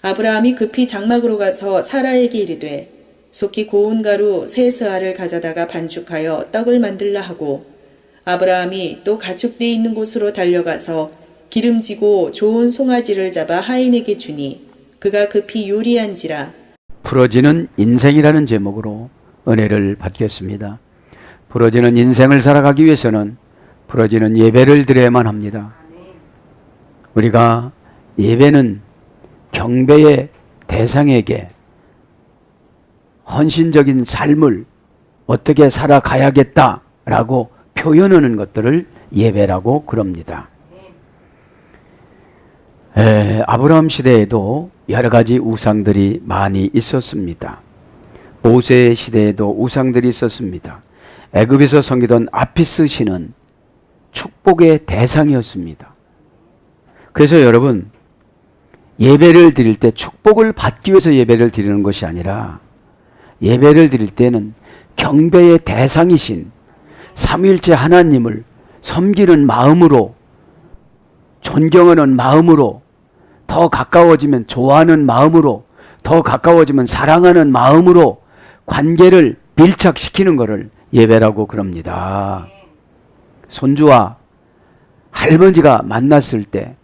아브라함이 급히 장막으로 가서 사라에게 이르되 속히 고운 가루 세 스아를 가져다가 반죽하여 떡을 만들라 하고, 아브라함이 또 가축대 있는 곳으로 달려가서 기름지고 좋은 송아지를 잡아 하인에게 주니 그가 급히 요리한지라. 부러지는 인생이라는 제목으로 은혜를 받겠습니다. 부러지는 인생을 살아가기 위해서는 부러지는 예배를 드려야만 합니다. 우리가 예배는 경배의 대상에게 헌신적인 삶을 어떻게 살아가야겠다라고 표현하는 것들을 예배라고 그럽니다. 아브라함 시대에도 여러 가지 우상들이 많이 있었습니다. 모세 시대에도 우상들이 있었습니다. 애굽에서 섬기던 아피스 신은 축복의 대상이었습니다. 그래서 여러분, 예배를 드릴 때 축복을 받기 위해서 예배를 드리는 것이 아니라 예배를 드릴 때는 경배의 대상이신 삼위일체 하나님을 섬기는 마음으로, 존경하는 마음으로, 더 가까워지면 좋아하는 마음으로, 더 가까워지면 사랑하는 마음으로 관계를 밀착시키는 것을 예배라고 그럽니다. 손주와 할머니가 만났을 때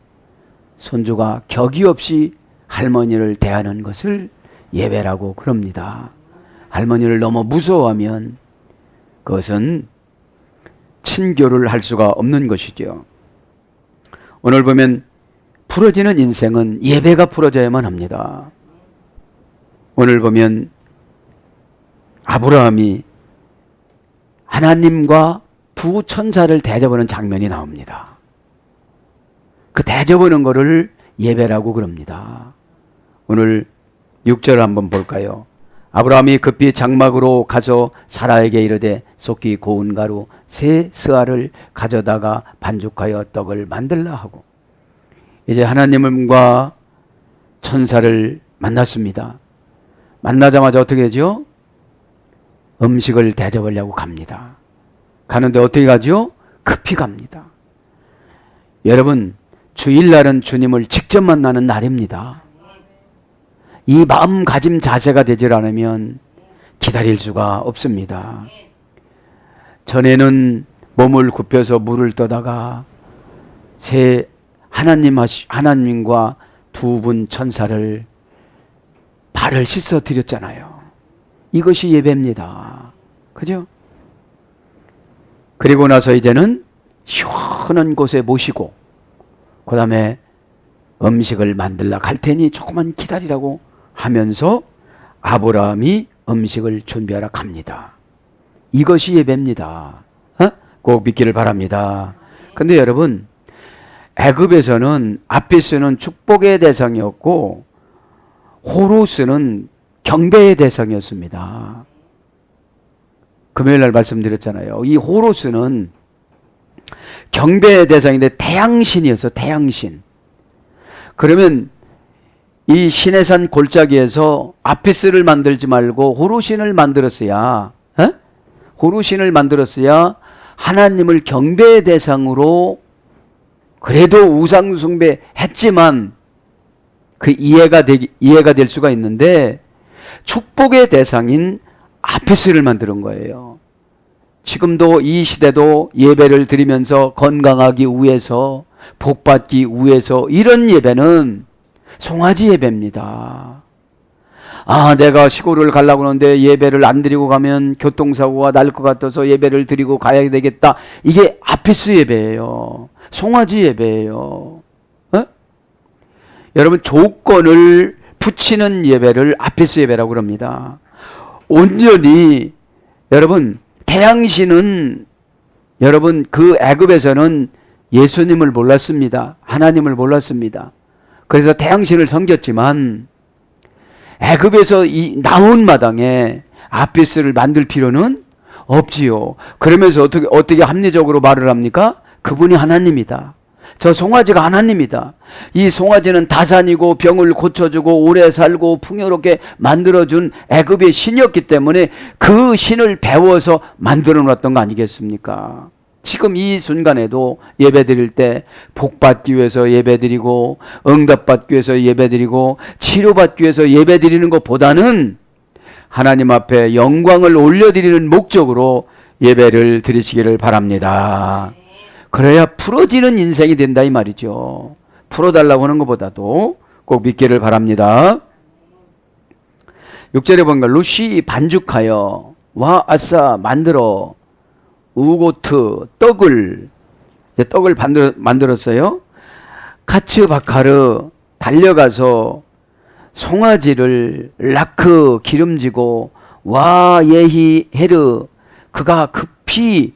손주가 격이 없이 할머니를 대하는 것을 예배라고 그럽니다. 할머니를 너무 무서워하면 그것은 친교를 할 수가 없는 것이죠. 오늘 보면 부러지는 인생은 예배가 부러져야만 합니다. 오늘 보면 아브라함이 하나님과 두 천사를 대접하는 장면이 나옵니다. 그 대접하는 것을 예배라고 그럽니다. 오늘 6절 한번 볼까요? 아브라함이 급히 장막으로 가서 사라에게 이르되 속히 고운 가루 세 스아를 가져다가 반죽하여 떡을 만들라 하고, 이제 하나님과 천사를 만났습니다. 만나자마자 어떻게 하죠? 음식을 대접하려고 갑니다. 가는데 어떻게 가죠? 급히 갑니다. 여러분, 주일날은 주님을 직접 만나는 날입니다. 이 마음가짐 자세가 되질 않으면 기다릴 수가 없습니다. 전에는 몸을 굽혀서 물을 떠다가 하나님과 두 분 천사를 발을 씻어 드렸잖아요. 이것이 예배입니다. 그죠? 그리고 나서 이제는 시원한 곳에 모시고 그 다음에 음식을 만들러 갈 테니 조금만 기다리라고 하면서 아브라함이 음식을 준비하러 갑니다. 이것이 예배입니다. 꼭 믿기를 바랍니다. 근데 여러분, 애굽에서는 아피스는 축복의 대상이었고 호루스는 경배의 대상이었습니다. 금요일날 말씀드렸잖아요. 이 호루스는 경배의 대상인데 태양신이었어. 태양신. 그러면 이 시내산 골짜기에서 아피스를 만들지 말고 호루신을 만들었어야, 호루신을 만들었어야 하나님을 경배의 대상으로, 그래도 우상숭배 했지만 그 이해가 될 수가 있는데 축복의 대상인 아피스를 만드는 거예요. 지금도 이 시대도 예배를 드리면서 건강하기 위해서, 복받기 위해서, 이런 예배는 송아지 예배입니다. 내가 시골을 가려고 하는데 예배를 안 드리고 가면 교통사고가 날 것 같아서 예배를 드리고 가야 되겠다. 이게 아피스 예배예요. 송아지 예배예요. 여러분, 조건을 붙이는 예배를 아피스 예배라고 합니다. 온전히, 여러분, 태양신은, 여러분, 그 애굽에서는 예수님을 몰랐습니다. 하나님을 몰랐습니다. 그래서 태양신을 섬겼지만 애굽에서 나온 마당에 아피스를 만들 필요는 없지요. 그러면서 어떻게 합리적으로 말을 합니까? 그분이 하나님이다. 저 송아지가 하나님이다. 이 송아지는 다산이고 병을 고쳐주고 오래 살고 풍요롭게 만들어준 애굽의 신이었기 때문에 그 신을 배워서 만들어 놨던 거 아니겠습니까? 지금 이 순간에도 예배 드릴 때 복받기 위해서 예배 드리고 응답받기 위해서 예배 드리고 치료받기 위해서 예배 드리는 것보다는 하나님 앞에 영광을 올려드리는 목적으로 예배를 드리시기를 바랍니다. 그래야 풀어지는 인생이 된다 이 말이죠. 풀어달라고 하는 것보다도 꼭 믿기를 바랍니다. 6절에 보니까 루시 반죽하여 와 아싸 만들어 우고트 떡을 만들었어요. 카츠 바카르 달려가서 송아지를 라크 기름지고 와 예히 헤르 그가 급히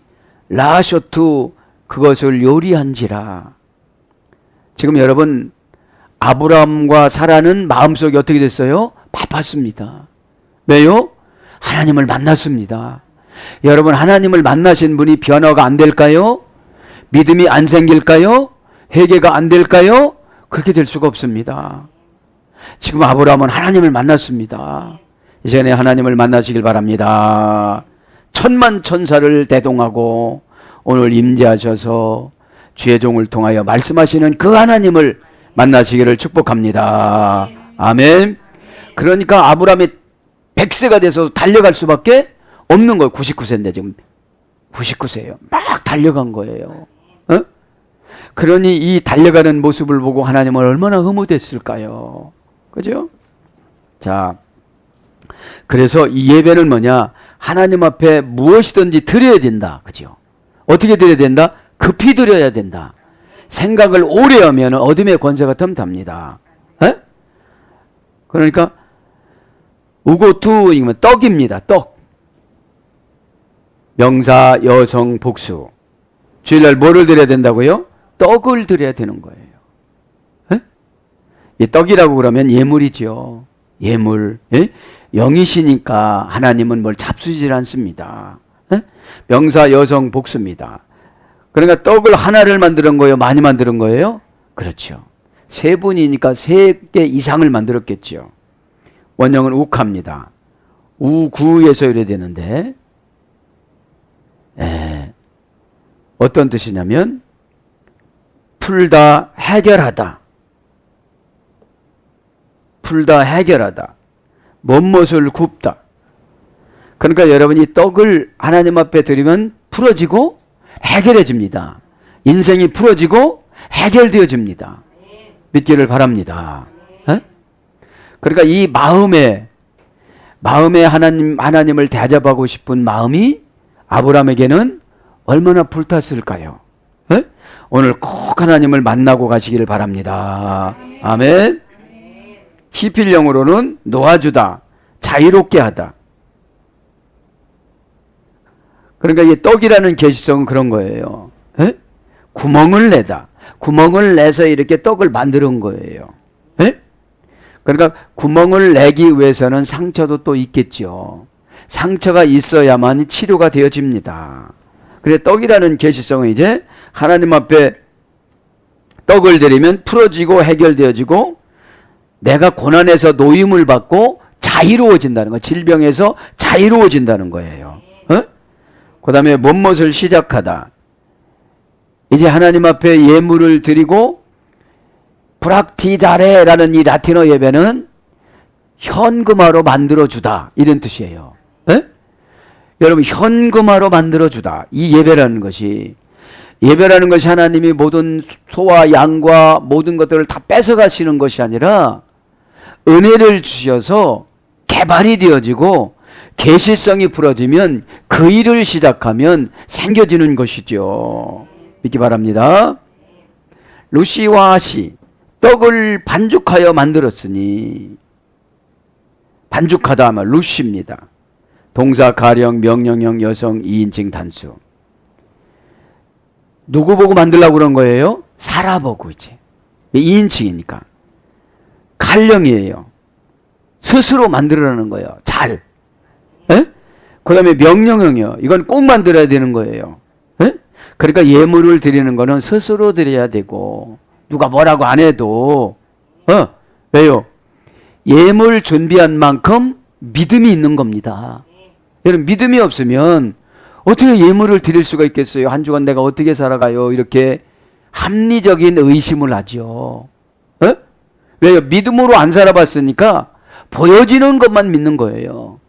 라쇼트 그것을 요리한지라. 지금 여러분 아브라함과 사라는 마음속이 어떻게 됐어요? 바빴습니다. 왜요? 하나님을 만났습니다. 여러분 하나님을 만나신 분이 변화가 안 될까요? 믿음이 안 생길까요? 회개가 안 될까요? 그렇게 될 수가 없습니다. 지금 아브라함은 하나님을 만났습니다. 이전에 하나님을 만나시길 바랍니다. 천만 천사를 대동하고 오늘 임재하셔서 주의 종을 통하여 말씀하시는 그 하나님을 만나시기를 축복합니다. 아멘. 그러니까 아브라함이 100세가 돼서 달려갈 수밖에 없는 거예요. 99세인데 지금 99세예요. 막 달려간 거예요. 어? 그러니 이 달려가는 모습을 보고 하나님은 얼마나 흐뭇했을까요? 그죠? 자, 그래서 이 예배는 뭐냐? 하나님 앞에 무엇이든지 드려야 된다. 그죠? 어떻게 드려야 된다? 급히 드려야 된다. 생각을 오래 하면 어둠의 권세가 틈탑니다. 에? 그러니까 우고투 이면 떡입니다. 떡. 명사, 여성, 복수. 주일날 뭐를 드려야 된다고요? 떡을 드려야 되는 거예요. 에? 이 떡이라고 그러면 예물이죠. 예물. 에? 영이시니까 하나님은 뭘 잡수질 않습니다. 에? 명사, 여성, 복수입니다. 그러니까 떡을 하나를 만드는 거예요? 많이 만드는 거예요? 그렇죠. 세 분이니까 3개 이상을 만들었겠죠. 원형은 욱합니다. 우구에서 이래야 되는데 어떤 뜻이냐면 풀다, 해결하다. 풀다, 해결하다. 못못을 굽다. 그러니까 여러분이 떡을 하나님 앞에 드리면 풀어지고 해결해집니다. 인생이 풀어지고 해결되어집니다. 믿기를 바랍니다. 에? 그러니까 이 마음에 하나님을 대접하고 싶은 마음이 아브라함에게는 얼마나 불탔을까요? 에? 오늘 꼭 하나님을 만나고 가시기를 바랍니다. 아멘. 히필령으로는 놓아주다, 자유롭게 하다. 그러니까 이 떡이라는 계시성은 그런 거예요. 에? 구멍을 내다. 구멍을 내서 이렇게 떡을 만드는 거예요. 에? 그러니까 구멍을 내기 위해서는 상처도 또 있겠죠. 상처가 있어야만 치료가 되어집니다. 그래서 떡이라는 계시성은 이제 하나님 앞에 떡을 드리면 풀어지고 해결되어지고 내가 고난에서 노임을 받고 자유로워진다는 거, 질병에서 자유로워진다는 거예요. 그 다음에 못못을 시작하다. 이제 하나님 앞에 예물을 드리고 브락티자레라는 이 라틴어 예배는 현금화로 만들어주다 이런 뜻이에요. 에? 여러분 현금화로 만들어주다. 이 예배라는 것이 하나님이 모든 소와 양과 모든 것들을 다 뺏어가시는 것이 아니라 은혜를 주셔서 개발이 되어지고 계시성이 풀어지면 그 일을 시작하면 생겨지는 것이죠. 믿기 바랍니다. 루시와 아시 떡을 반죽하여 만들었으니 반죽하다 하면 루시입니다. 동사 가령 명령형 여성 2인칭 단수. 누구 보고 만들려고 그런 거예요? 사라 보고 이제 2인칭이니까 칼령이에요. 스스로 만들어라는 거예요. 잘. 그 다음에 명령형이요. 이건 꼭 만들어야 되는 거예요. 에? 그러니까 예물을 드리는 거는 스스로 드려야 되고 누가 뭐라고 안 해도 왜요? 예물 준비한 만큼 믿음이 있는 겁니다. 여러분 믿음이 없으면 어떻게 예물을 드릴 수가 있겠어요? 한 주간 내가 어떻게 살아가요? 이렇게 합리적인 의심을 하죠. 에? 왜요? 믿음으로 안 살아봤으니까 보여지는 것만 믿는 거예요.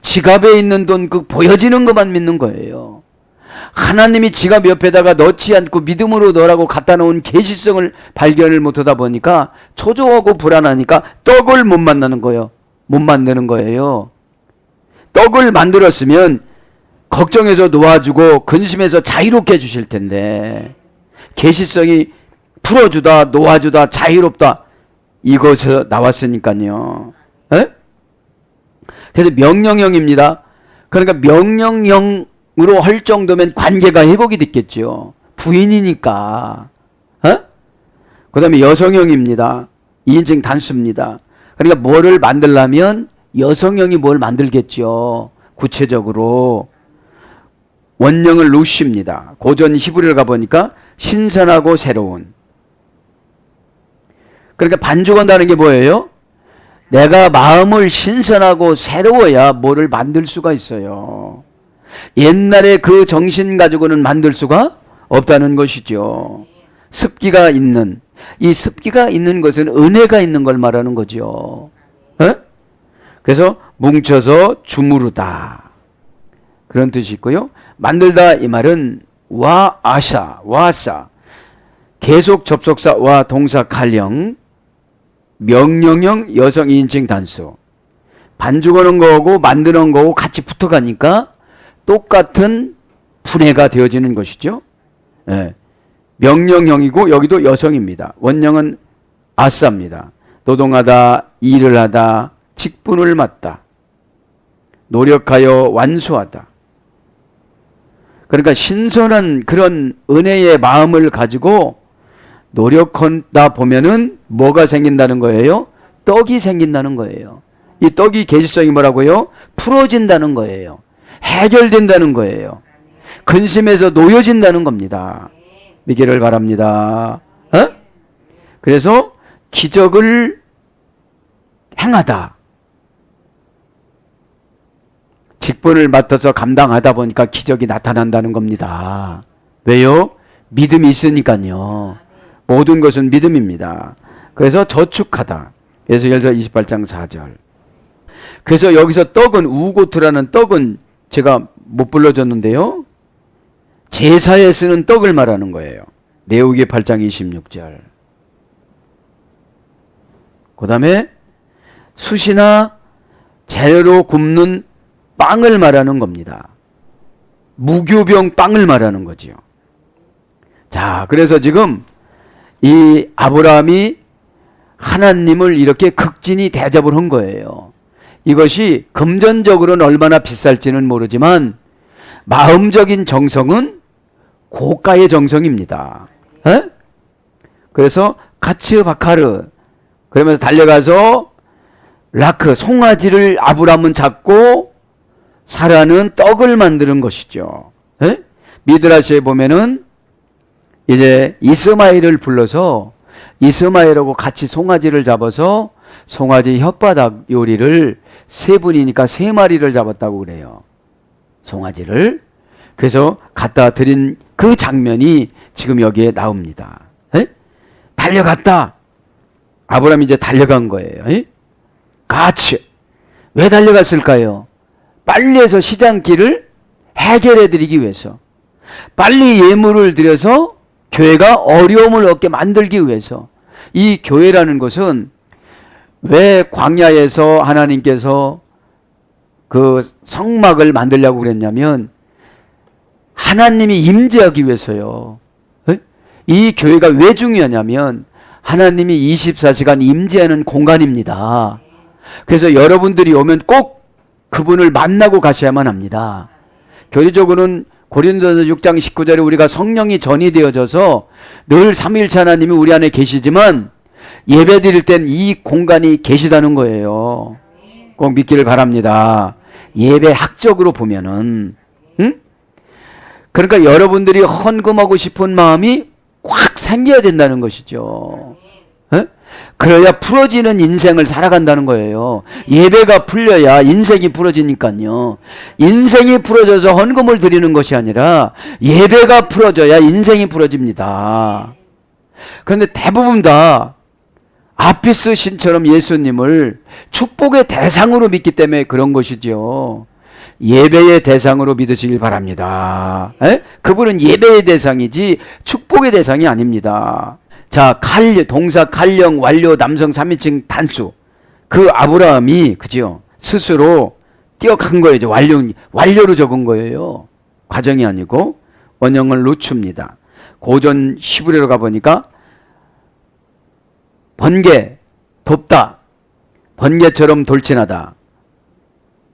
지갑에 있는 돈, 그 보여지는 것만 믿는 거예요. 하나님이 지갑 옆에다가 넣지 않고 믿음으로 넣으라고 갖다 놓은 계시성을 발견을 못하다 보니까 초조하고 불안하니까 떡을 못 만드는 거예요. 못 만드는 거예요. 떡을 만들었으면 걱정해서 놓아주고 근심해서 자유롭게 해주실 텐데 계시성이 풀어주다 놓아주다 자유롭다 이것에서 나왔으니까요. 에? 그래서 명령형입니다. 그러니까 명령형으로 할 정도면 관계가 회복이 됐겠죠. 부인이니까. 그 다음에 여성형입니다. 2인칭 단수입니다. 그러니까 뭐를 만들려면 여성형이 뭘 만들겠죠. 구체적으로 원형을 루시입니다. 고전 히브리를 가보니까 신선하고 새로운. 그러니까 반죽한다는 게 뭐예요? 내가 마음을 신선하고 새로워야 뭐를 만들 수가 있어요. 옛날에 그 정신 가지고는 만들 수가 없다는 것이죠. 습기가 있는, 이 습기가 있는 것은 은혜가 있는 걸 말하는 거죠. 그래서 뭉쳐서 주무르다 그런 뜻이 있고요. 만들다 이 말은 와아샤, 와사, 계속 접속사 와 동사 칼령, 명령형 여성 2인칭 단수. 반죽하는 거하고 만드는 거하고 같이 붙어가니까 똑같은 분해가 되어지는 것이죠. 네. 명령형이고 여기도 여성입니다. 원형은 아싸입니다. 노동하다, 일을 하다, 직분을 맡다, 노력하여 완수하다. 그러니까 신선한 그런 은혜의 마음을 가지고 노력하다 보면은 뭐가 생긴다는 거예요? 떡이 생긴다는 거예요. 이 떡이 계시성이 뭐라고요? 풀어진다는 거예요. 해결된다는 거예요. 근심에서 놓여진다는 겁니다. 믿기를 바랍니다. 그래서 기적을 행하다. 직분을 맡아서 감당하다 보니까 기적이 나타난다는 겁니다. 왜요? 믿음이 있으니까요. 모든 것은 믿음입니다. 그래서 저축하다. 에스겔서 28장 4절. 그래서 여기서 떡은 우고트라는 떡은 제가 못 불러줬는데요. 제사에 쓰는 떡을 말하는 거예요. 레위기 8장 26절. 그 다음에 숯이나 재료로 굽는 빵을 말하는 겁니다. 무교병 빵을 말하는 거지요. 자, 그래서 지금 이 아브라함이 하나님을 이렇게 극진히 대접을 한 거예요. 이것이 금전적으로는 얼마나 비쌀지는 모르지만 마음적인 정성은 고가의 정성입니다. 그래서 카츠 바카르 그러면서 달려가서 라크 송아지를 아브라함은 잡고 사라는 떡을 만드는 것이죠. 미드라시에 보면은 이제 이스마엘을 불러서 이스마엘하고 같이 송아지를 잡아서 송아지 혓바닥 요리를 세 분이니까 세 마리를 잡았다고 그래요. 송아지를. 그래서 갖다 드린 그 장면이 지금 여기에 나옵니다. 달려갔다. 아브라함이 이제 달려간 거예요. 같이. 왜 달려갔을까요? 빨리 해서 시장길을 해결해 드리기 위해서. 빨리 예물을 드려서 교회가 어려움을 얻게 만들기 위해서. 이 교회라는 것은 왜 광야에서 하나님께서 그 성막을 만들려고 그랬냐면 하나님이 임재하기 위해서요. 이 교회가 왜 중요하냐면 하나님이 24시간 임재하는 공간입니다. 그래서 여러분들이 오면 꼭 그분을 만나고 가셔야만 합니다. 교리적으로는 고린도서 6장 19절에 우리가 성령이 전이 되어져서 늘 삼위일체 하나님이 우리 안에 계시지만 예배 드릴 땐 이 공간이 계시다는 거예요. 꼭 믿기를 바랍니다. 예배 학적으로 보면은 그러니까 여러분들이 헌금하고 싶은 마음이 확 생겨야 된다는 것이죠. 그래야 풀어지는 인생을 살아간다는 거예요. 예배가 풀려야 인생이 풀어지니까요. 인생이 풀어져서 헌금을 드리는 것이 아니라 예배가 풀어져야 인생이 풀어집니다. 그런데 대부분 다 아피스 신처럼 예수님을 축복의 대상으로 믿기 때문에 그런 것이죠. 예배의 대상으로 믿으시길 바랍니다. 그분은 예배의 대상이지 축복의 대상이 아닙니다. 자, 동사 칼령 완료 남성 3인칭 단수. 그 아브라함이 그죠? 스스로 뛰어간 거예요. 완료로 적은 거예요. 과정이 아니고 원형을 놓춥니다. 고전 히브리어로 가보니까 번개, 돕다, 번개처럼 돌진하다,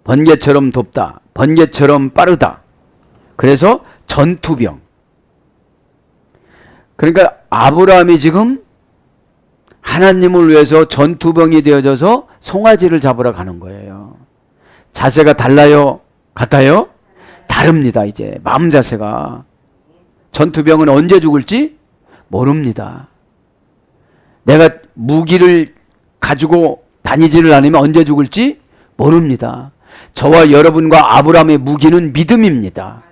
번개처럼 돕다, 번개처럼 빠르다. 그래서 전투병. 그러니까 아브라함이 지금 하나님을 위해서 전투병이 되어져서 송아지를 잡으러 가는 거예요. 자세가 달라요? 같아요? 다릅니다. 이제 마음 자세가. 전투병은 언제 죽을지 모릅니다. 내가 무기를 가지고 다니지를 않으면 언제 죽을지 모릅니다. 저와 여러분과 아브라함의 무기는 믿음입니다.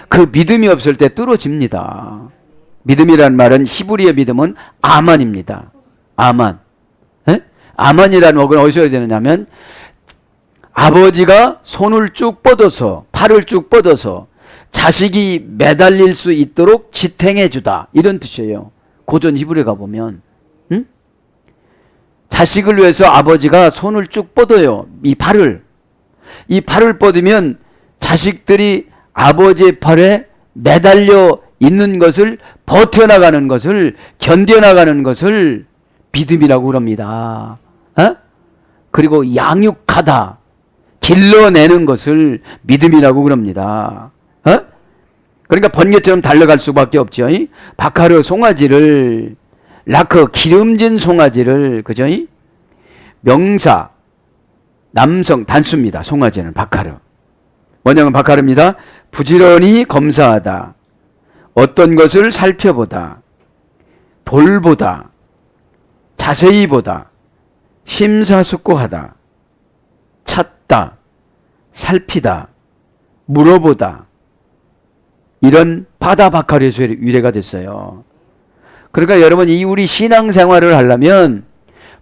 그 믿음이 없을 때 뚫어집니다. 믿음이란 말은 히브리의 믿음은 아만입니다. 아만. 아만이라는 어근 어디서 해야 되느냐면 아버지가 손을 쭉 뻗어서 팔을 쭉 뻗어서 자식이 매달릴 수 있도록 지탱해 주다 이런 뜻이에요. 고전 히브리에 가보면 자식을 위해서 아버지가 손을 쭉 뻗어요. 이 팔을 뻗으면 자식들이 아버지의 팔에 매달려 있는 것을 버텨나가는 것을 견뎌나가는 것을 믿음이라고 그럽니다. 그리고 양육하다 길러내는 것을 믿음이라고 그럽니다. 그러니까 번개처럼 달려갈 수밖에 없죠. 바카르 송아지를 라크 기름진 송아지를 그죠? 명사 남성 단수입니다. 송아지는 바카르. 원형은 바카르입니다. 부지런히 검사하다. 어떤 것을 살펴보다. 돌보다. 자세히 보다. 심사숙고하다. 찾다. 살피다. 물어보다. 이런 바다 바카르에서 유래가 됐어요. 그러니까 여러분 이 우리 신앙생활을 하려면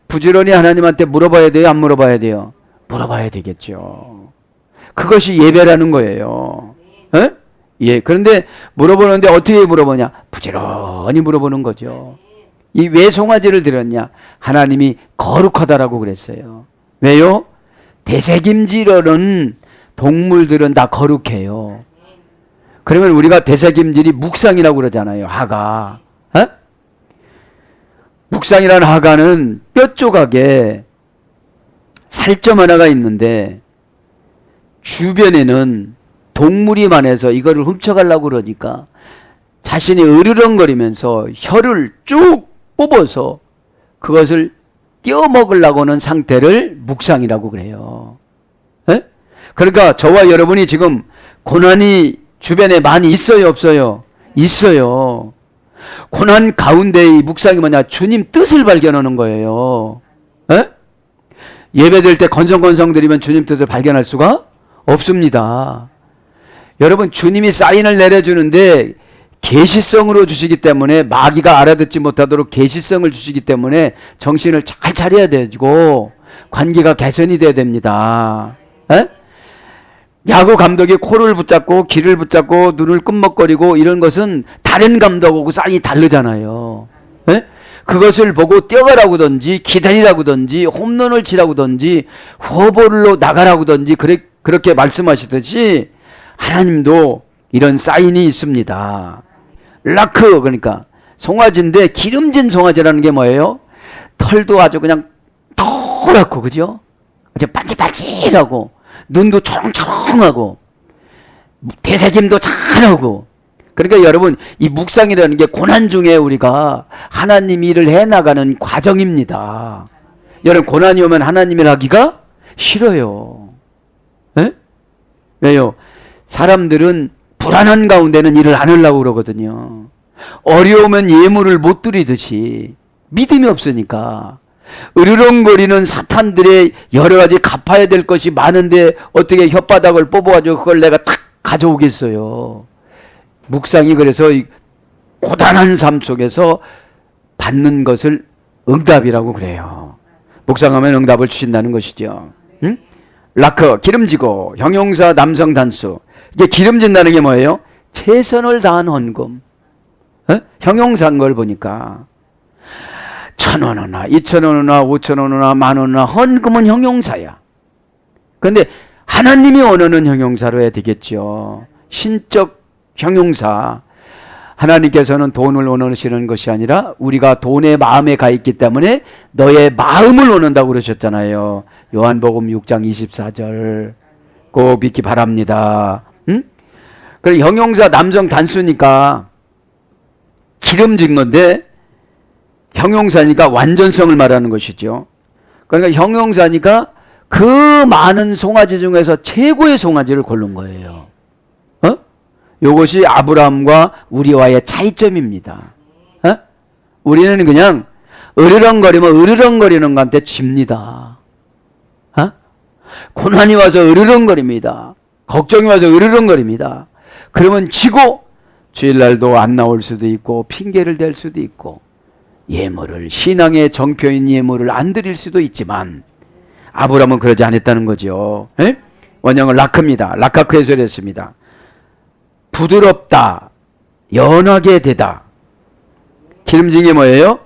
부지런히 하나님한테 물어봐야 돼요? 안 물어봐야 돼요? 물어봐야 되겠죠. 그것이 예배라는 거예요. 예. 그런데 물어보는데 어떻게 물어보냐? 부지런히 물어보는 거죠. 이 왜 송아지를 드렸냐? 하나님이 거룩하다라고 그랬어요. 왜요? 대책임지려는 동물들은 다 거룩해요. 그러면 우리가 대책임질이 묵상이라고 그러잖아요. 하가. 묵상이라는 하가는 뼈 조각에 살점 하나가 있는데 주변에는 동물이 많아서 이거를 훔쳐가려고 그러니까 자신이 으르렁거리면서 혀를 쭉 뽑아서 그것을 떼어먹으려고 하는 상태를 묵상이라고 그래요. 그러니까 저와 여러분이 지금 고난이 주변에 많이 있어요, 없어요? 있어요. 고난 가운데 이 묵상이 뭐냐? 주님 뜻을 발견하는 거예요. 예배될 때 건성건성 드리면 주님 뜻을 발견할 수가 없습니다. 여러분 주님이 사인을 내려주는데 계시성으로 주시기 때문에 마귀가 알아듣지 못하도록 계시성을 주시기 때문에 정신을 잘 차려야 되고 관계가 개선이 돼야 됩니다. 야구 감독이 코를 붙잡고 귀를 붙잡고 눈을 끔먹거리고 이런 것은 다른 감독하고 사인이 다르잖아요. 그것을 보고 뛰어가라고든지 기다리라고든지 홈런을 치라고든지 후보로 나가라고든지 그렇게 말씀하시듯이 하나님도 이런 사인이 있습니다. 라크 그러니까 송아지인데 기름진 송아지라는 게 뭐예요? 털도 아주 그냥 노랗고 그죠? 아주 반질반질하고 눈도 초롱초롱하고 대새김도 잘하고. 그러니까 여러분 이 묵상이라는 게 고난 중에 우리가 하나님 일을 해나가는 과정입니다. 여러분 고난이 오면 하나님 일 하기가 싫어요. 왜요? 사람들은 불안한 가운데는 일을 안 하려고 그러거든요. 어려우면 예물을 못 드리듯이 믿음이 없으니까. 으르렁거리는 사탄들의 여러 가지 갚아야 될 것이 많은데 어떻게 혓바닥을 뽑아가지고 그걸 내가 탁 가져오겠어요. 묵상이 그래서 이 고단한 삶 속에서 받는 것을 응답이라고 그래요. 묵상하면 응답을 주신다는 것이죠. 응? 라크, 기름지고, 형용사 남성 단수. 이게 기름진다는 게 뭐예요? 최선을 다한 헌금. 형용사인 걸 보니까 1,000원이나 2,000원이나 5,000원이나 10,000원이나 헌금은 형용사야. 그런데 하나님이 원하는 형용사로 해야 되겠죠. 신적 형용사. 하나님께서는 돈을 원하시는 것이 아니라 우리가 돈의 마음에 가 있기 때문에 너의 마음을 원한다고 그러셨잖아요. 요한복음 6장 24절 꼭 믿기 바랍니다. 응? 그래, 형용사 남성 단수니까 기름진 건데 형용사니까 완전성을 말하는 것이죠. 그러니까 형용사니까 그 많은 송아지 중에서 최고의 송아지를 고른 거예요. 요것이 아브라함과 우리와의 차이점입니다. 우리는 그냥 으르렁거리면 으르렁거리는 것한테 집니다. 고난이 와서 으르렁거립니다. 걱정이 와서 으르렁거립니다. 그러면 지고 주일날도 안 나올 수도 있고 핑계를 댈 수도 있고 예물을 신앙의 정표인 예물을 안 드릴 수도 있지만 아브라함은 그러지 않았다는 거죠. 원형은 라크입니다. 라카크 해설했습니다. 부드럽다, 연하게 되다. 기름진 게 뭐예요?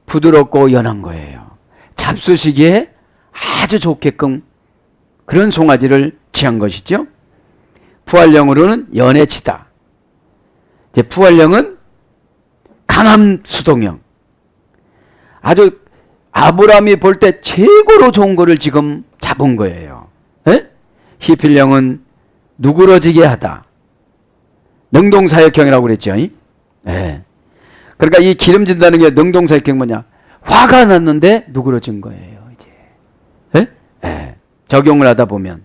부드럽고 연한 거예요. 잡수시기에 아주 좋게끔 그런 송아지를 취한 것이죠. 부활령으로는 연해지다. 이제 부활령은 강함 수동형. 아주 아브라함이 볼 때 최고로 좋은 거를 지금 잡은 거예요. 히필령은 누그러지게 하다. 능동사역형이라고 그랬죠. 그러니까 이 기름진다는 게 능동사역형 뭐냐? 화가 났는데 누그러진 거예요. 이제 적용을 하다 보면.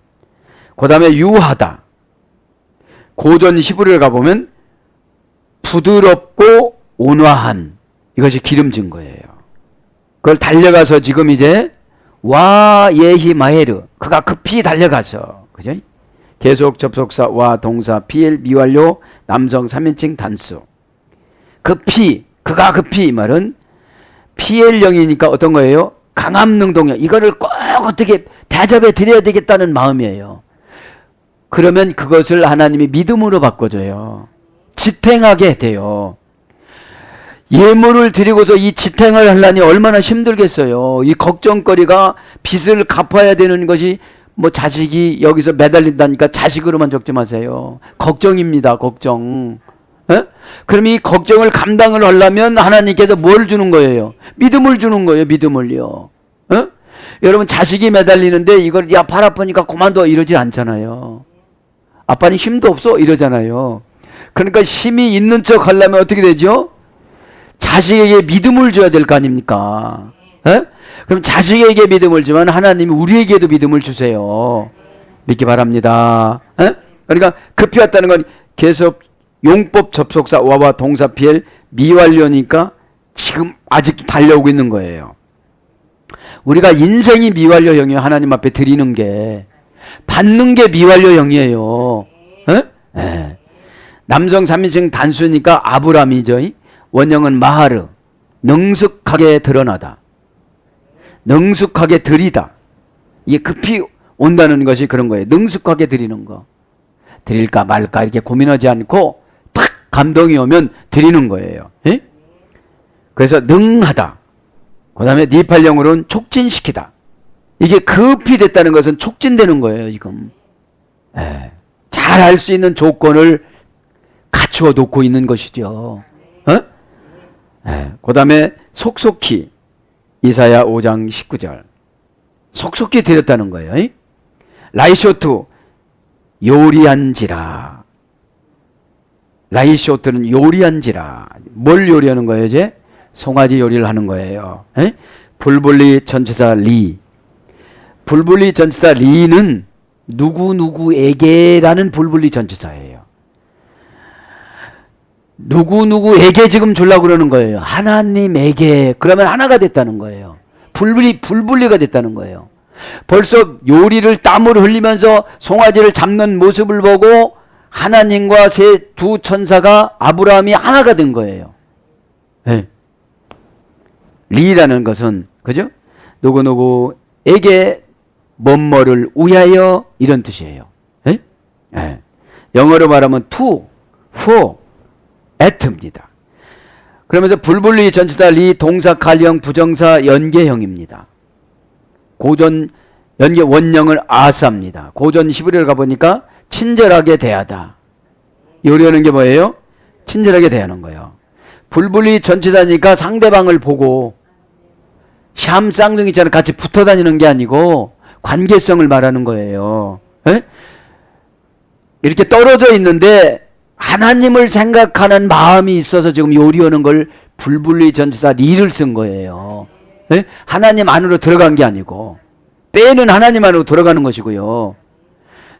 그 다음에 유하다. 고전 히브리를 가보면 부드럽고 온화한, 이것이 기름진 거예요. 그걸 달려가서 지금 이제 와 예히 마헤르, 그가 급히 달려가서, 그죠? 계속 접속사 와 동사 피엘 미완료 남성 3인칭 단수. 급히, 그가 급히, 이 말은 피엘령이니까 어떤 거예요? 강함 능동형. 이거를 꼭 어떻게 대접해 드려야 되겠다는 마음이에요. 그러면 그것을 하나님이 믿음으로 바꿔줘요. 지탱하게 돼요. 예물을 드리고서 이 지탱을 하려니 얼마나 힘들겠어요. 이 걱정거리가 빚을 갚아야 되는 것이 뭐 자식이 여기서 매달린다니까 자식으로만 적지 마세요. 걱정입니다. 걱정. 그럼 이 걱정을 감당을 하려면 하나님께서 뭘 주는 거예요? 믿음을 주는 거예요. 믿음을요. 여러분 자식이 매달리는데 이걸 야 발 아프니까 그만둬 이러지 않잖아요. 아빠는 힘도 없어 이러잖아요. 그러니까 힘이 있는 척 하려면 어떻게 되죠? 자식에게 믿음을 줘야 될 거 아닙니까? 그럼 자식에게 믿음을 주면 하나님이 우리에게도 믿음을 주세요. 믿기 바랍니다. 그러니까 급히 왔다는 건 계속 용법 접속사 와와 동사 피엘 미완료니까 지금 아직도 달려오고 있는 거예요. 우리가 인생이 미완료형이에요. 하나님 앞에 드리는 게. 받는 게 미완료형이에요. 남성 3인칭 단수니까 아브람이죠. 원형은 마하르, 능숙하게 드러나다. 능숙하게 드리다. 이게 급히 온다는 것이 그런 거예요. 능숙하게 드리는 거. 드릴까 말까 이렇게 고민하지 않고 탁 감동이 오면 드리는 거예요. 그래서 능하다. 그 다음에 니팔령으로는 촉진시키다. 이게 급히 됐다는 것은 촉진되는 거예요. 지금 잘 할 수 있는 조건을 갖추어 놓고 있는 것이죠. 그 다음에 속속히 이사야 5장 19절 속속히 드렸다는 거예요. 라이쇼트 요리한지라. 라이쇼트는 요리한지라. 뭘 요리하는 거예요? 이제 송아지 요리를 하는 거예요. 불불리 전치사 리. 불불리 전치사 리는 누구누구에게라는 불불리 전치사예요. 누구누구에게 지금 주려고 그러는 거예요. 하나님에게. 그러면 하나가 됐다는 거예요. 불분리가 됐다는 거예요. 벌써 요리를 땀을 흘리면서 송아지를 잡는 모습을 보고 하나님과 두 천사가 아브라함이 하나가 된 거예요. 네. 리라는 것은 그죠? 누구누구에게 뭐뭐를 위하여 이런 뜻이에요. 네? 네. 영어로 말하면 to, for, at입니다. 그러면서 불분리 전치사 리 동사 갈형 부정사 연계형입니다. 고전 연계 원형을 아사입니다. 고전 히브리어를 가보니까 친절하게 대하다. 요리하는 게 뭐예요? 친절하게 대하는 거예요. 불분리 전치사니까 상대방을 보고 샴 쌍둥이 있잖아요. 같이 붙어 다니는 게 아니고 관계성을 말하는 거예요. 에? 이렇게 떨어져 있는데 하나님을 생각하는 마음이 있어서 지금 요리하는 걸 불분리 전치사 리를 쓴 거예요. 에? 하나님 안으로 들어간 게 아니고 빼는 하나님 안으로 들어가는 것이고요.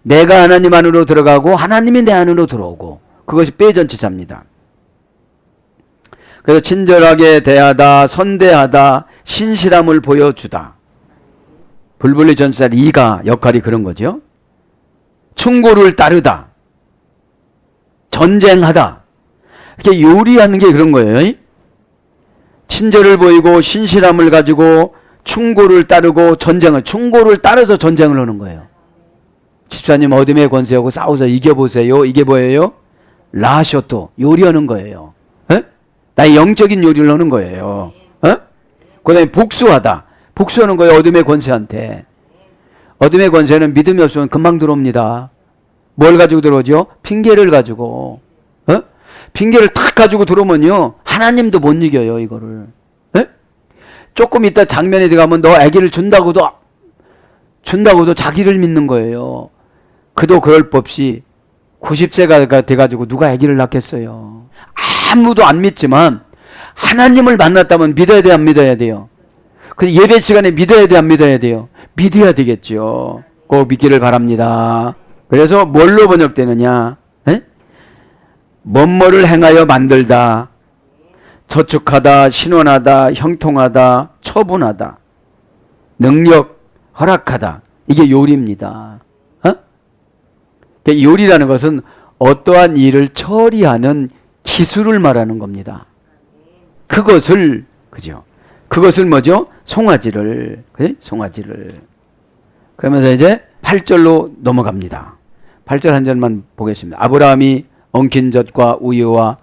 내가 하나님 안으로 들어가고 하나님이 내 안으로 들어오고 그것이 빼 전치사입니다. 그래서 친절하게 대하다, 선대하다, 신실함을 보여주다. 불분리 전치사 리가 역할이 그런 거죠. 충고를 따르다, 전쟁하다. 이렇게 요리하는 게 그런 거예요. 친절을 보이고 신실함을 가지고 충고를 따르고 충고를 따라서 전쟁을 하는 거예요. 집사님 어둠의 권세하고 싸워서 이겨보세요. 이게 뭐예요? 라쇼토, 요리하는 거예요. 에? 나의 영적인 요리를 하는 거예요. 그 다음에 복수하다. 복수하는 거예요. 어둠의 권세한테. 어둠의 권세는 믿음이 없으면 금방 들어옵니다. 뭘 가지고 들어오죠? 핑계를 가지고. 핑계를 탁 가지고 들어오면요 하나님도 못 이겨요 이거를. 조금 있다 장면에 들어가면 너 아기를 준다고도 자기를 믿는 거예요. 그도 그럴 법 없이 90세가 돼가지고 누가 아기를 낳겠어요. 아무도 안 믿지만 하나님을 만났다면 믿어야 돼, 안 믿어야 돼요? 그 예배 시간에 믿어야 돼, 안 믿어야 돼요? 믿어야 되겠죠. 꼭 믿기를 바랍니다. 그래서 뭘로 번역되느냐? 뭐뭐를 행하여 만들다, 저축하다, 신원하다, 형통하다, 처분하다, 능력, 허락하다. 이게 요리입니다. 요리라는 것은 어떠한 일을 처리하는 기술을 말하는 겁니다. 그것을 뭐죠? 송아지를. 그러면서 이제 8절로 넘어갑니다. 8절 한 절만 보겠습니다. 아브라함이 엉킨 젖과 우유와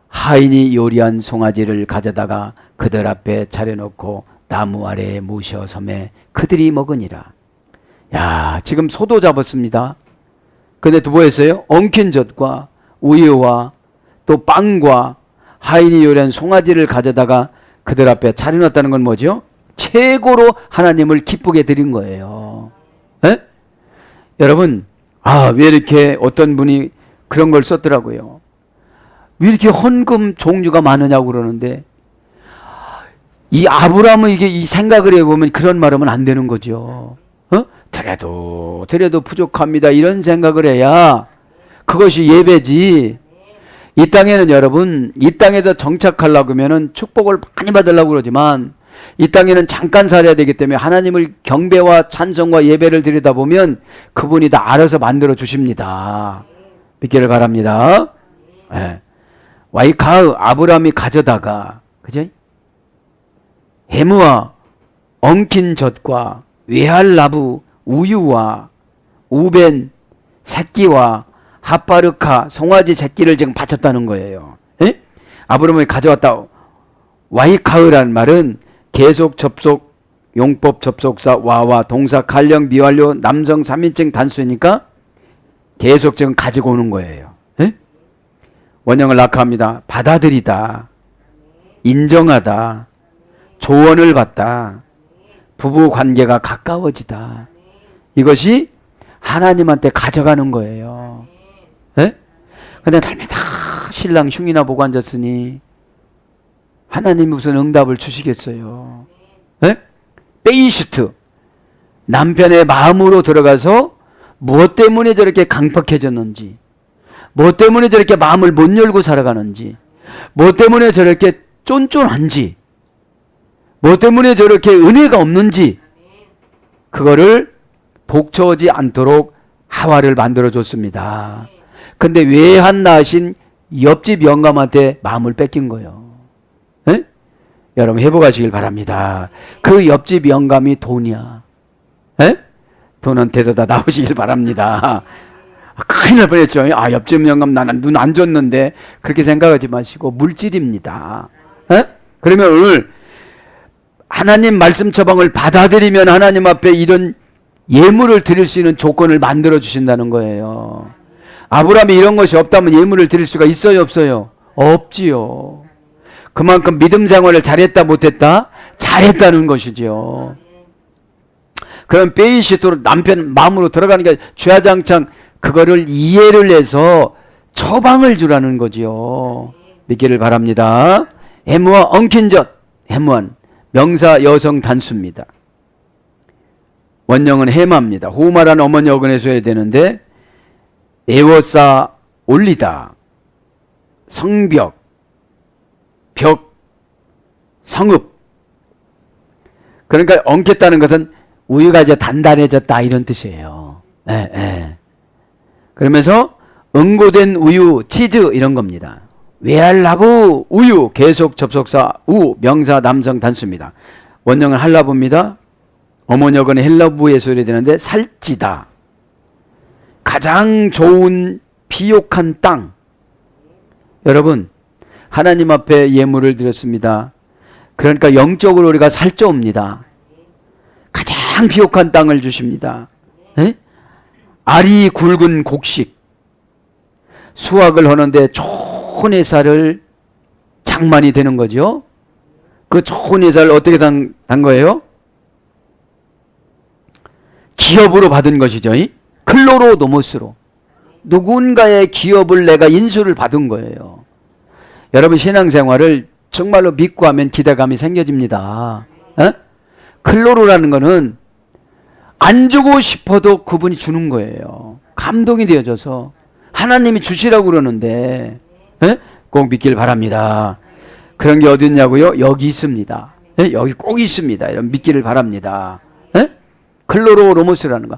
하인이 요리한 송아지를 가져다가 그들 앞에 차려놓고 나무 아래에 모셔 섬에 그들이 먹으니라. 야, 지금 소도 잡았습니다. 근데 또 뭐 했어요? 엉킨 젖과 우유와 또 빵과 하인이 요리한 송아지를 가져다가 그들 앞에 차려놨다는 건 뭐죠? 최고로 하나님을 기쁘게 드린 거예요. 에? 여러분, 왜 이렇게 어떤 분이 그런 걸 썼더라고요. 왜 이렇게 헌금 종류가 많으냐고 그러는데, 이 아브라함은 이 생각을 해보면 그런 말 하면 안 되는 거죠. 드려도 부족합니다. 이런 생각을 해야 그것이 예배지. 이 땅에는 여러분, 이 땅에서 정착하려고 하면은 축복을 많이 받으려고 그러지만 이 땅에는 잠깐 살아야 되기 때문에 하나님을 경배와 찬송과 예배를 드리다 보면 그분이 다 알아서 만들어 주십니다. 믿기를 바랍니다. 네. 와이카흐 아브라함이 가져다가 그죠? 해무와 엉킨 젖과 외할나부 우유와 우벤 새끼와 핫바르카 송아지 새끼를 지금 바쳤다는 거예요. 에? 아브라함이 가져왔다. 와이카흐라는 말은 계속 접속 용법 접속사 와와 동사 갈령 미완료 남성 3인칭 단수니까 계속 지금 가지고 오는 거예요. 에? 원형을 낙하합니다. 받아들이다, 인정하다, 조언을 받다, 부부 관계가 가까워지다. 이것이 하나님한테 가져가는 거예요. 예? 근데 날마다 신랑 흉이나 보고 앉았으니 하나님이 무슨 응답을 주시겠어요? 예? 베이슈트, 남편의 마음으로 들어가서 무엇 때문에 저렇게 강팍해졌는지, 뭐 때문에 저렇게 마음을 못 열고 살아가는지, 뭐 때문에 저렇게 쫀쫀한지, 뭐 때문에 저렇게 은혜가 없는지, 그거를 독처하지 않도록 하와를 만들어줬습니다. 근데 왜 한나신 옆집 영감한테 마음을 뺏긴 거예요? 에? 여러분 회복하시길 바랍니다. 그 옆집 영감이 돈이야. 에? 돈한테서 다 나오시길 바랍니다. 큰일 날 뻔했죠. 아, 옆집 영감 나는 눈 안 줬는데, 그렇게 생각하지 마시고 물질입니다. 에? 그러면 오늘 하나님 말씀 처방을 받아들이면 하나님 앞에 이런 예물을 드릴 수 있는 조건을 만들어 주신다는 거예요. 아브라함이 이런 것이 없다면 예물을 드릴 수가 있어요, 없어요? 없지요. 그만큼 믿음 생활을 잘했다, 못했다? 잘했다는 것이죠. 그럼 베이시토로 남편 마음으로 들어가는 게 주야장창 그거를 이해를 해서 처방을 주라는 거지요. 믿기를 바랍니다. 해무와 엉킨 젖, 해무한 명사 여성 단수입니다. 원형은 해마입니다. 호마라는 어머니 어근에 써야 되는데 에워싸 올리다, 성벽, 벽, 성읍. 그러니까 엉켰다는 것은 우유가 이제 단단해졌다 이런 뜻이에요. 예, 예. 그러면서 응고된 우유, 치즈 이런 겁니다. 외할라부, 우유, 계속 접속사, 우, 명사, 남성 단수입니다. 원형은 할라부입니다. 어머니 어근에 헬라부에 소리 되는데 살찌다. 가장 좋은 비옥한 땅. 여러분 하나님 앞에 예물을 드렸습니다. 그러니까 영적으로 우리가 살쪄옵니다. 가장 비옥한 땅을 주십니다. 에? 알이 굵은 곡식. 수확을 하는데 좋은 해살을 장만이 되는 거죠. 그 좋은 해살 어떻게 단 거예요? 기업으로 받은 것이죠. 클로로노모스로. 누군가의 기업을 내가 인수를 받은 거예요. 여러분 신앙생활을 정말로 믿고 하면 기대감이 생겨집니다. 에? 클로로라는 거는 안 주고 싶어도 그분이 주는 거예요. 감동이 되어져서 하나님이 주시라고 그러는데 에? 꼭 믿길 바랍니다. 그런 게 어디 있냐고요? 여기 있습니다. 에? 여기 꼭 있습니다. 이런 믿기를 바랍니다. 에? 클로로노모스라는 거.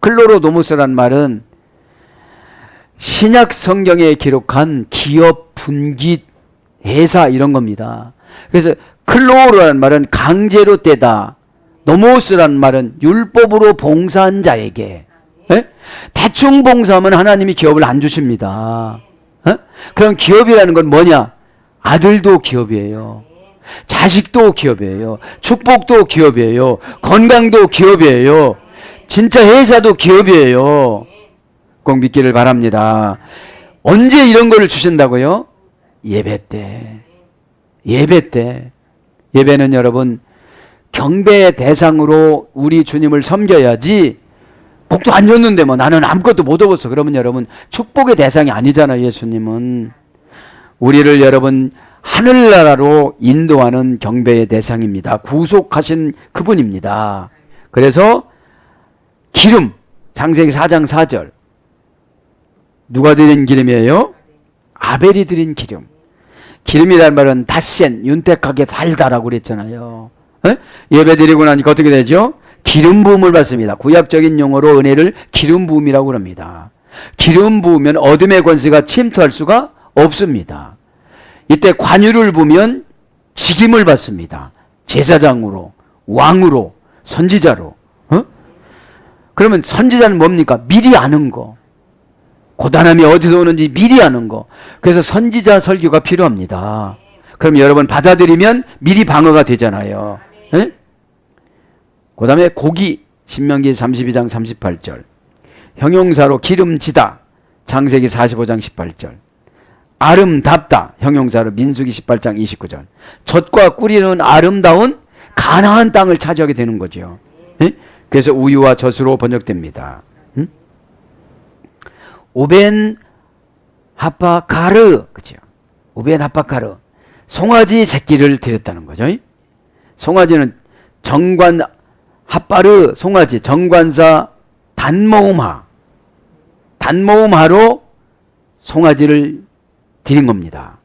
클로로노모스란 말은 신약 성경에 기록한 기업 분깃 회사 이런 겁니다. 그래서 클로로라는 말은 강제로 떼다. 노모스라는 말은 율법으로 봉사한 자에게. 에? 대충 봉사하면 하나님이 기업을 안 주십니다. 에? 그럼 기업이라는 건 뭐냐? 아들도 기업이에요. 자식도 기업이에요. 축복도 기업이에요. 건강도 기업이에요. 진짜 회사도 기업이에요. 꼭 믿기를 바랍니다. 언제 이런 거를 주신다고요? 예배 때. 예배 때. 예배는 여러분 경배의 대상으로 우리 주님을 섬겨야지, 복도 안 줬는데 뭐 나는 아무것도 못 얻었어 그러면 여러분 축복의 대상이 아니잖아요. 예수님은 우리를 여러분 하늘나라로 인도하는 경배의 대상입니다. 구속하신 그분입니다. 그래서 기름, 창세기 4장 4절. 누가 드린 기름이에요? 아벨이 드린 기름. 기름이라는 말은 닷센, 윤택하게 달다라고 그랬잖아요. 에? 예배 드리고 나니까 어떻게 되죠? 기름 부음을 받습니다. 구약적인 용어로 은혜를 기름 부음이라고 합니다. 기름 부으면 어둠의 권세가 침투할 수가 없습니다. 이때 관유를 보면 직임을 받습니다. 제사장으로, 왕으로, 선지자로. 어? 그러면 선지자는 뭡니까? 미리 아는 거. 고단함이 어디서 오는지 미리 아는 거. 그래서 선지자 설교가 필요합니다. 그럼 여러분 받아들이면 미리 방어가 되잖아요. 에? 그 다음에 고기, 신명기 32장 38절. 형용사로 기름지다, 창세기 45장 18절. 아름답다, 형용사로 민수기 18장 29절. 젖과 꿀이는 아름다운 가나안 땅을 차지하게 되는 거죠. 에? 그래서 우유와 젖으로 번역됩니다. 오벤 하파카르, 그죠? 오벤 하파카르, 송아지 새끼를 드렸다는 거죠. 송아지는 정관 하파르, 송아지, 정관사 단모음하, 단모음하로 송아지를 드린 겁니다.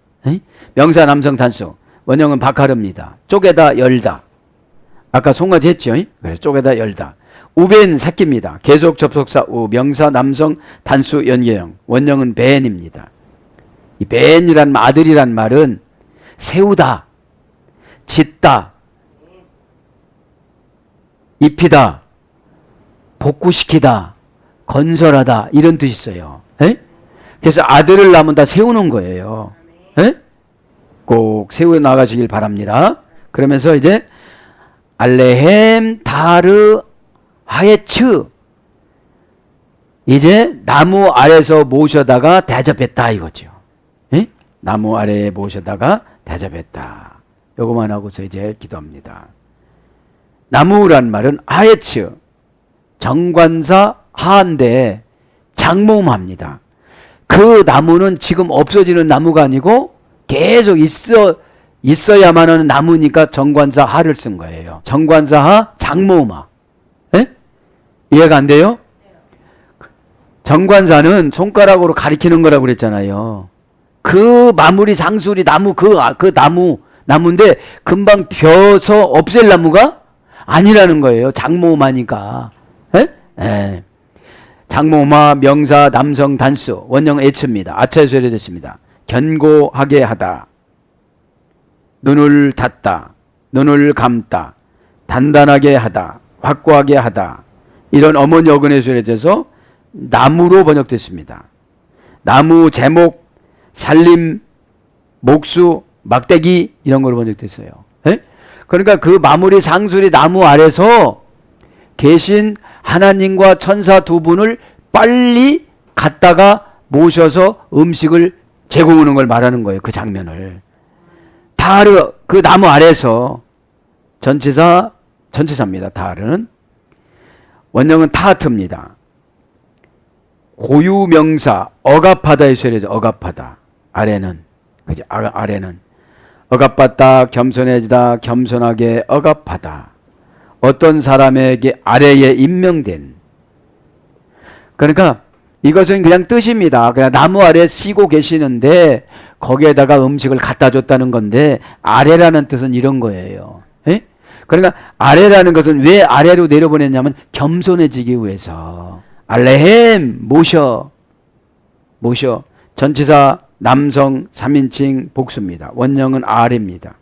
명사 남성 단수. 원형은 박하르입니다. 쪼개다 열다. 아까 송아지 했죠? 그래서 쪼개다 열다. 우벤 새끼입니다. 계속 접속사 우. 명사 남성 단수 연계형. 원형은 벤입니다. 이 벤이란 아들이란 말은 세우다, 짓다, 입히다, 복구시키다, 건설하다 이런 뜻이 있어요. 그래서 아들을 낳으면 다 세우는 거예요. 꼭 세워 나가시길 바랍니다. 그러면서 이제 알레헴 다르 하예츠 이제 나무 아래서 모셔다가 대접했다 이거죠. 나무 아래에 모셔다가 대접했다. 요거만 하고서 이제 기도합니다. 나무란 말은 하예츠 정관사 하인데 장모음합니다. 그 나무는 지금 없어지는 나무가 아니고 계속 있어야만 하는 나무니까 정관사 하를 쓴 거예요. 정관사 하 장모음하. 이해가 안 돼요? 정관사는 손가락으로 가리키는 거라고 그랬잖아요. 그 마무리 상수리 나무 그 나무인데 금방 벼서 없앨 나무가 아니라는 거예요. 장모음하니까. 장모음하 명사 남성 단수 원형 애츠입니다. 아차에서 해됐습니다. 견고하게 하다, 눈을 닫다, 눈을 감다, 단단하게 하다, 확고하게 하다 이런 어머니 어근에서 해돼서 나무로 번역됐습니다. 나무 제목, 살림, 목수, 막대기 이런 걸로 번역됐어요. 그러니까 그 마무리 상수리 나무 아래서 계신 하나님과 천사 두 분을 빨리 갔다가 모셔서 음식을 제공하는 걸 말하는 거예요. 그 장면을. 다르 그 나무 아래서 전치사입니다. 다르는 원형은 타하트입니다. 고유명사 억압하다의 소리죠. 억압하다. 아래는 그죠? 아래는 억압받다, 겸손해지다, 겸손하게 억압하다. 어떤 사람에게 아래에 임명된. 그러니까 이것은 그냥 뜻입니다. 그냥 나무 아래 쉬고 계시는데 거기에다가 음식을 갖다 줬다는 건데 아래라는 뜻은 이런 거예요. 그러니까 아래라는 것은 왜 아래로 내려보냈냐면 겸손해지기 위해서. 알레헴 모셔 전치사 남성 3인칭 복수입니다. 원형은 아래입니다.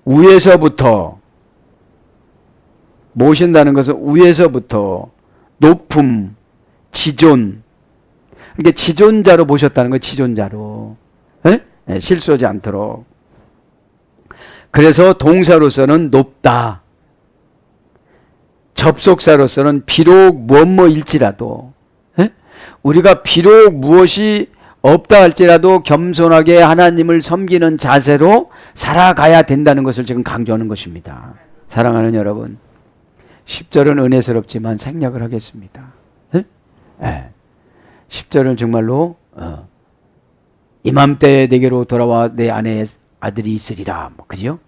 위에서부터 모신다는 것은 위에서부터 높음, 지존. 이렇게 지존자로 모셨다는 거예요. 지존자로. 실수하지 않도록. 그래서 동사로서는 높다. 접속사로서는 비록 무엇일지라도 우리가 비록 무엇이 없다 할지라도 겸손하게 하나님을 섬기는 자세로 살아가야 된다는 것을 지금 강조하는 것입니다. 사랑하는 여러분, 10절은 은혜스럽지만 생략을 하겠습니다. 10절은 정말로 이맘때 내게로 돌아와 내 아내의 아들이 있으리라. 그죠?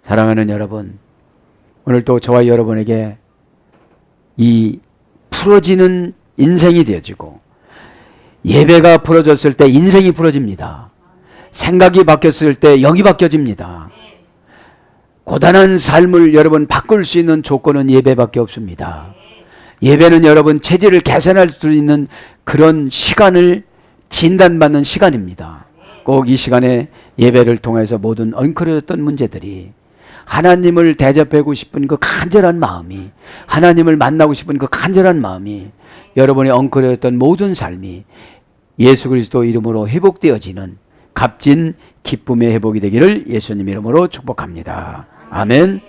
사랑하는 여러분, 오늘 또 저와 여러분에게 이 풀어지는 인생이 되어지고 예배가 풀어졌을 때 인생이 풀어집니다. 생각이 바뀌었을 때 영이 바뀌어집니다. 고단한 삶을 여러분 바꿀 수 있는 조건은 예배밖에 없습니다. 예배는 여러분 체질을 개선할 수 있는 그런 시간을 진단받는 시간입니다. 꼭 이 시간에 예배를 통해서 모든 엉클어졌던 문제들이 하나님을 대접하고 싶은 그 간절한 마음이, 하나님을 만나고 싶은 그 간절한 마음이 여러분의 엉클어졌던 모든 삶이 예수 그리스도 이름으로 회복되어지는 값진 기쁨의 회복이 되기를 예수님 이름으로 축복합니다. 아멘.